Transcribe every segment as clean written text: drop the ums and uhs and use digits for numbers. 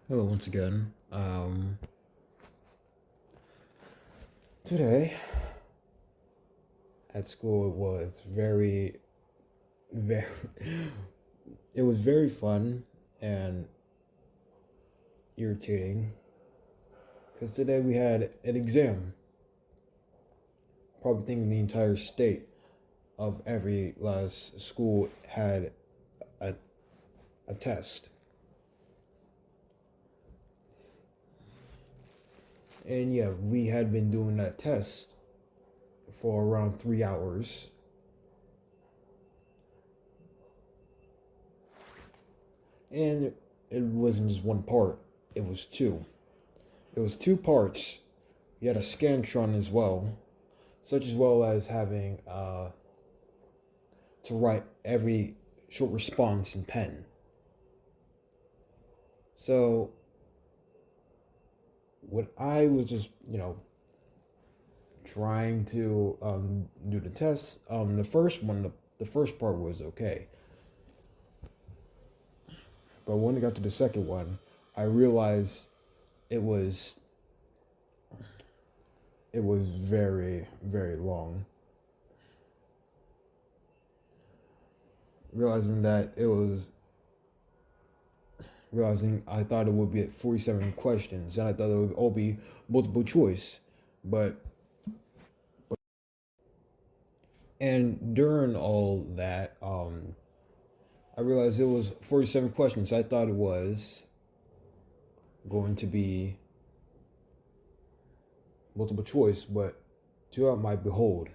Hello once again. Today at school it was very, it was very fun and irritating because today we had an exam. Probably thinking the entire state of every last school had a, a test. And yeah, we had been doing that test for around 3 hours. And it wasn't just one part, it was two. It was two parts. You had a Scantron as well, such as well as having to write every short response in pen. So what I was just trying to do the test, the first one, the first part was okay, but when I got to the second one, I realized it was it was very long. Realizing that it was realizing I thought it would be at 47 questions, and I thought it would all be multiple choice. But and during all that, I realized it was 47 questions. I thought it was going to be multiple choice, but to my behold,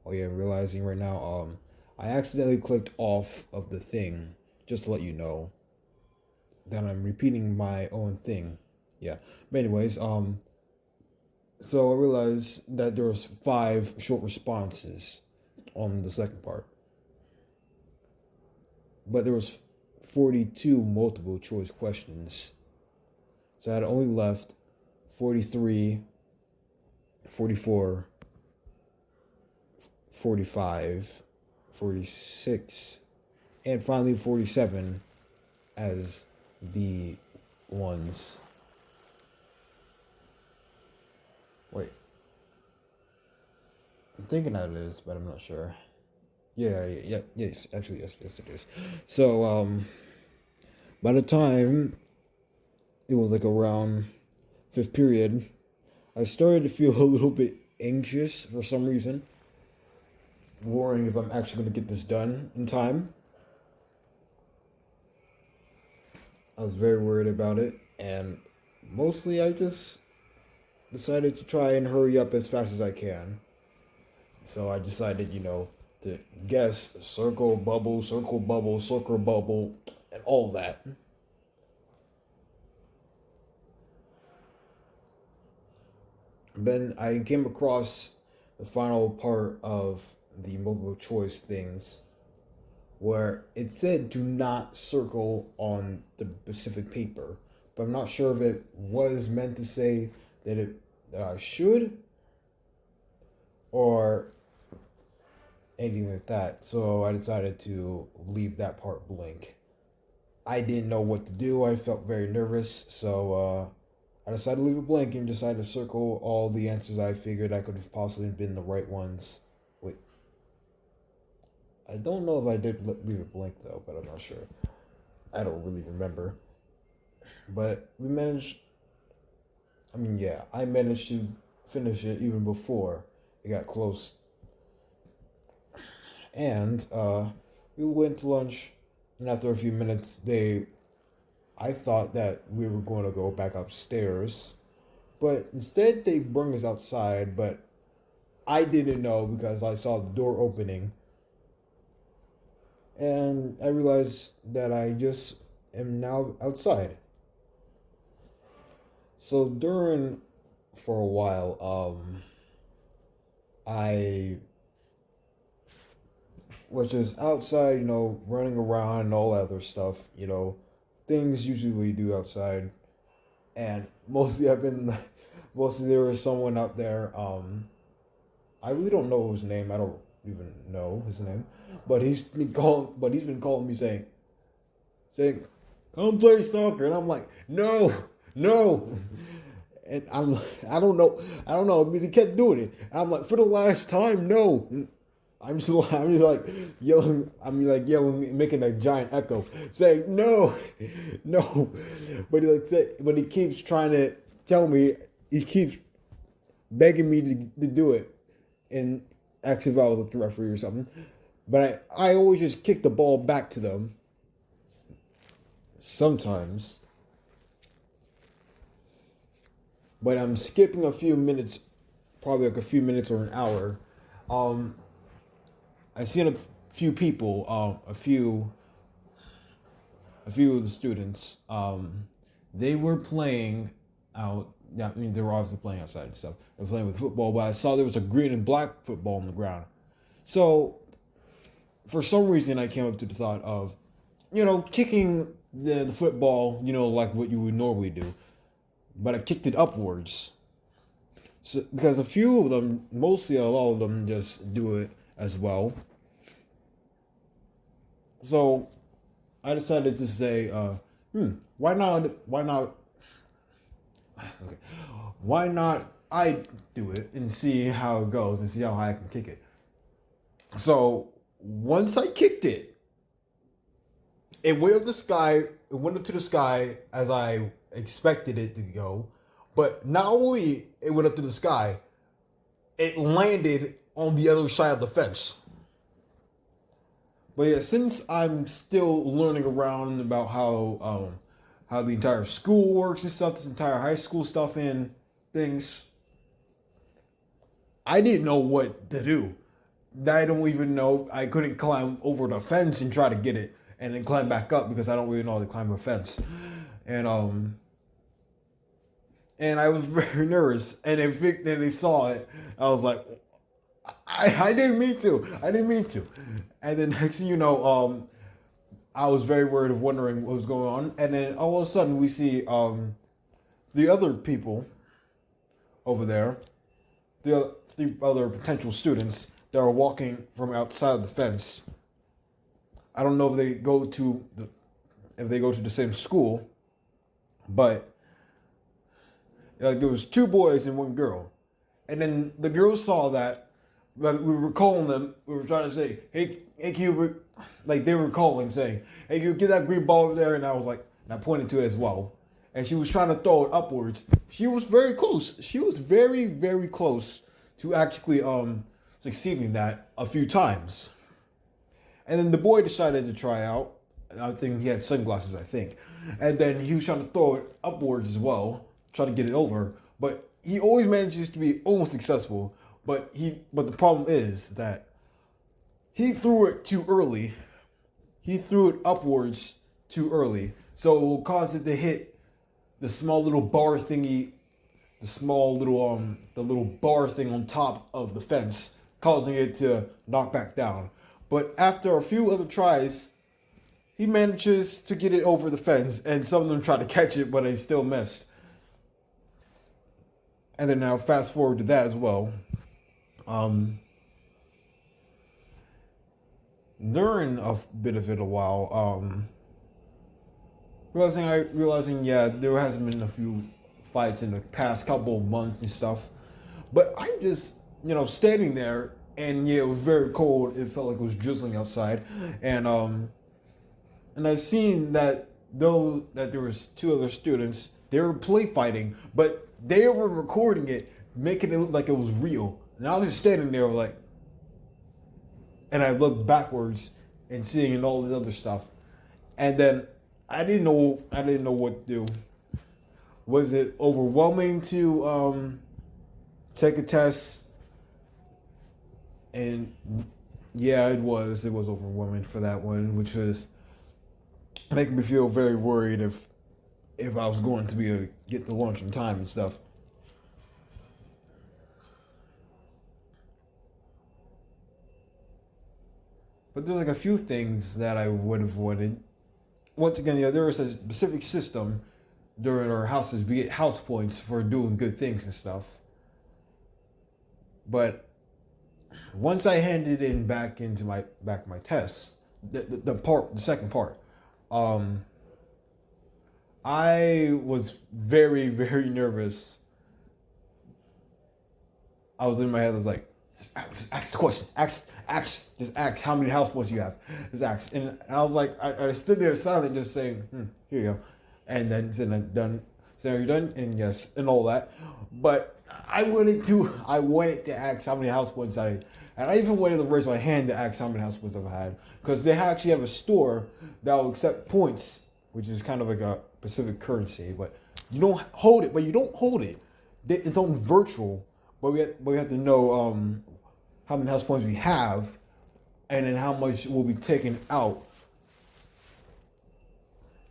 oh yeah, realizing right now, I accidentally clicked off of the thing. Just to let you know that I'm repeating my own thing. Yeah. But anyways, so I realized that there was five short responses on the second part, but there was 42 multiple choice questions. So I had only left 43, 44, 45, 46, and finally 47 as the ones. Wait, I'm thinking that it is, but I'm not sure. Yes, actually, yes, it is. So, by the time it was like around fifth period, I started to feel a little bit anxious for some reason, worrying if I'm actually going to get this done in time. I was very worried about it, and mostly I just decided to try and hurry up as fast as I can. So I decided, to guess circle, bubble, circle, bubble, and all that. Then I came across the final part of the multiple choice things where it said do not circle on the specific paper, but I'm not sure if it was meant to say that it should or anything like that. So I decided to leave that part blank. I didn't know what to do. I felt very nervous, so I decided to leave it blank and decided to circle all the answers I figured I could have possibly been the right ones. Wait, I don't know if I did leave it blank though, but I'm not sure. I don't really remember. But we managed. I mean, yeah, I managed to finish it even before it got close. And we went to lunch, and after a few minutes, I thought that we were going to go back upstairs, but instead they brought us outside. But I didn't know because I saw the door opening, and I realized that I just am now outside. So during for a while, I was just outside, running around and all that other stuff, things usually we do outside. And mostly mostly there was someone out there. I really don't know his name. I don't even know his name, but he's been calling me saying, come play soccer. And I'm like, no, no. And I don't know. I mean, he kept doing it. And I'm like, for the last time, no. And I'm just like yelling. I'm like yelling, making a giant echo, saying no, no. But but he keeps trying to tell me. He keeps begging me to do it. And actually, if I was a referee or something, but I always just kick the ball back to them. Sometimes, but I'm skipping a few minutes, probably like a few minutes or an hour. Um, I seen a few people, a few of the students. They were playing out. Yeah, I mean they were obviously playing outside and stuff. They were playing with football, but I saw there was a green and black football on the ground. So for some reason, I came up to the thought of, kicking the football, like what you would normally do, but I kicked it upwards. So, because a few of them, mostly a lot of them, just do it as well. So I decided to say, why not? Why not? Okay, why not? I do it and see how it goes and see how high I can kick it. So once I kicked it, it went up the sky. It went up to the sky as I expected it to go. But not only it went up to the sky, it landed on the other side of the fence. But yeah, since I'm still learning around about how the entire school works and stuff, this entire high school stuff and things, I didn't know what to do. I don't even know. I couldn't climb over the fence and try to get it, and then climb back up because I don't really know how to climb a fence, and and I was very nervous. And then they saw it. I was like, I didn't mean to. I didn't mean to. And then next thing you know, I was very worried of wondering what was going on. And then all of a sudden we see the other people over there, the other potential students that are walking from outside of the fence. I don't know if they go to the same school, but there was two boys and one girl. And then the girls saw that. But we were calling them. We were trying to say, hey, Q, like they were calling, saying, hey, Q, get that green ball over there. And I was like, and I pointed to it as well. And she was trying to throw it upwards. She was very close. She was very, very close to actually succeeding that a few times. And then the boy decided to try out. I think he had sunglasses, I think. And then he was trying to throw it upwards as well, trying to get it over. But he always manages to be almost successful. But the problem is that he threw it too early. He threw it upwards too early. So it will cause it to hit the small little bar thingy, the little bar thing on top of the fence, causing it to knock back down. But after a few other tries, he manages to get it over the fence, and some of them try to catch it, but they still missed. And then now fast forward to that as well. During a bit of it a while, realizing yeah, there hasn't been a few fights in the past couple of months and stuff, but I'm just standing there, and yeah, it was very cold. It felt like it was drizzling outside, and I seen that though that there was two other students, they were play fighting, but they were recording it, making it look like it was real. And I was just standing there like, and I looked backwards and seeing all this other stuff. And then I didn't know what to do. Was it overwhelming to take a test? And yeah, it was overwhelming for that one, which was making me feel very worried if I was going to be able to get to lunch on time and stuff. But there's like a few things that I would have wanted. Once again, there was a specific system during our houses. We get house points for doing good things and stuff. But once I handed in back into my tests, the second part, I was very, very nervous. I was in my head. I was like, just ask the question. Just ask how many house points you have. Just ask. And I was like, I stood there silent, just saying, here you go. And then said, I'm done. So are you done? And yes, and all that. But I wanted to ask how many house points and I even wanted to raise my hand to ask how many house points I've had. Because they actually have a store that will accept points, which is kind of like a Pacific currency. But you don't hold it, It's on virtual, but we have to know how many house points we have, and then how much will be taken out,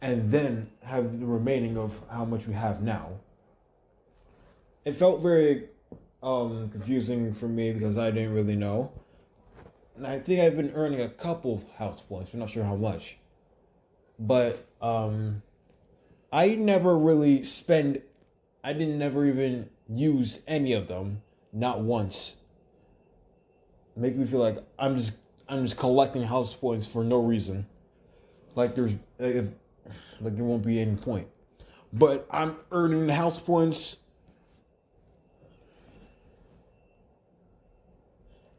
and then have the remaining of how much we have now. It felt very confusing for me because I didn't really know. And I think I've been earning a couple house points. I'm not sure how much. But I never really I didn't never even use any of them. Not once. Make me feel like I'm just collecting house points for no reason. Like there won't be any point. But I'm earning the house points.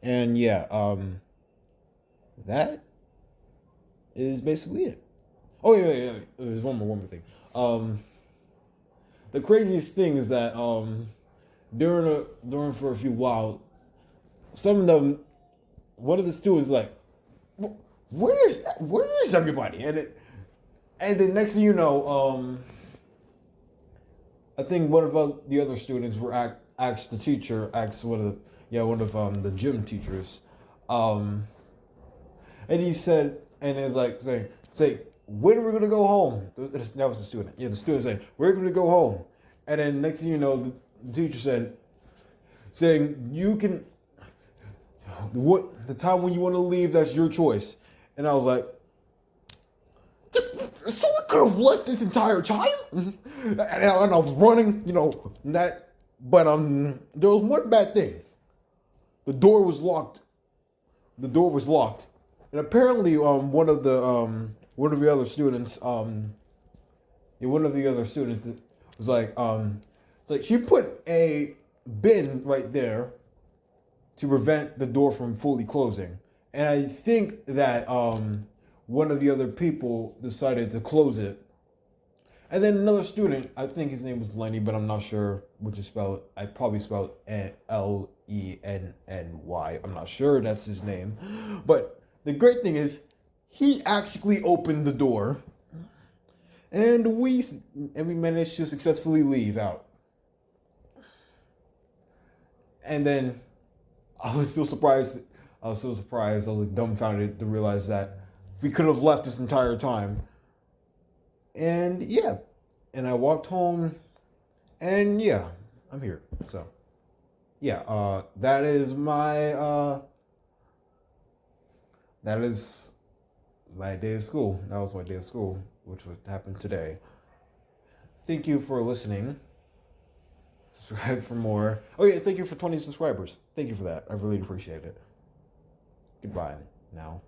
And yeah, that is basically it. Oh yeah. There's one more thing. The craziest thing is that during for a few while, some of them, one of the students like, where is everybody? And then next thing you know, I think one of the other students asked the teacher, asked one of the gym teachers, and he said, and it's like say, when are we gonna go home? That was the student. Yeah, the student said, we're gonna go home. And then next thing you know, the teacher saying you can, the time when you want to leave, that's your choice. And I was like, someone could have left this entire time. And I was running, that. But there was one bad thing. The door was locked. And apparently, one of the other students, was like, she put a bin right there to prevent the door from fully closing. And I think that one of the other people decided to close it. And then another student, I think his name was Lenny, but I'm not sure which is spelled. I probably spelled Lenny. I'm not sure that's his name. But the great thing is, he actually opened the door, and we managed to successfully leave out. And then I was still surprised. I was like dumbfounded to realize that we could have left this entire time. And yeah, and I walked home, and yeah, I'm here. So yeah, that is my day of school. That was my day of school, which would happen today. Thank you for listening. Subscribe for more. Oh yeah, thank you for 20 subscribers. Thank you for that. I really appreciate it. Goodbye now.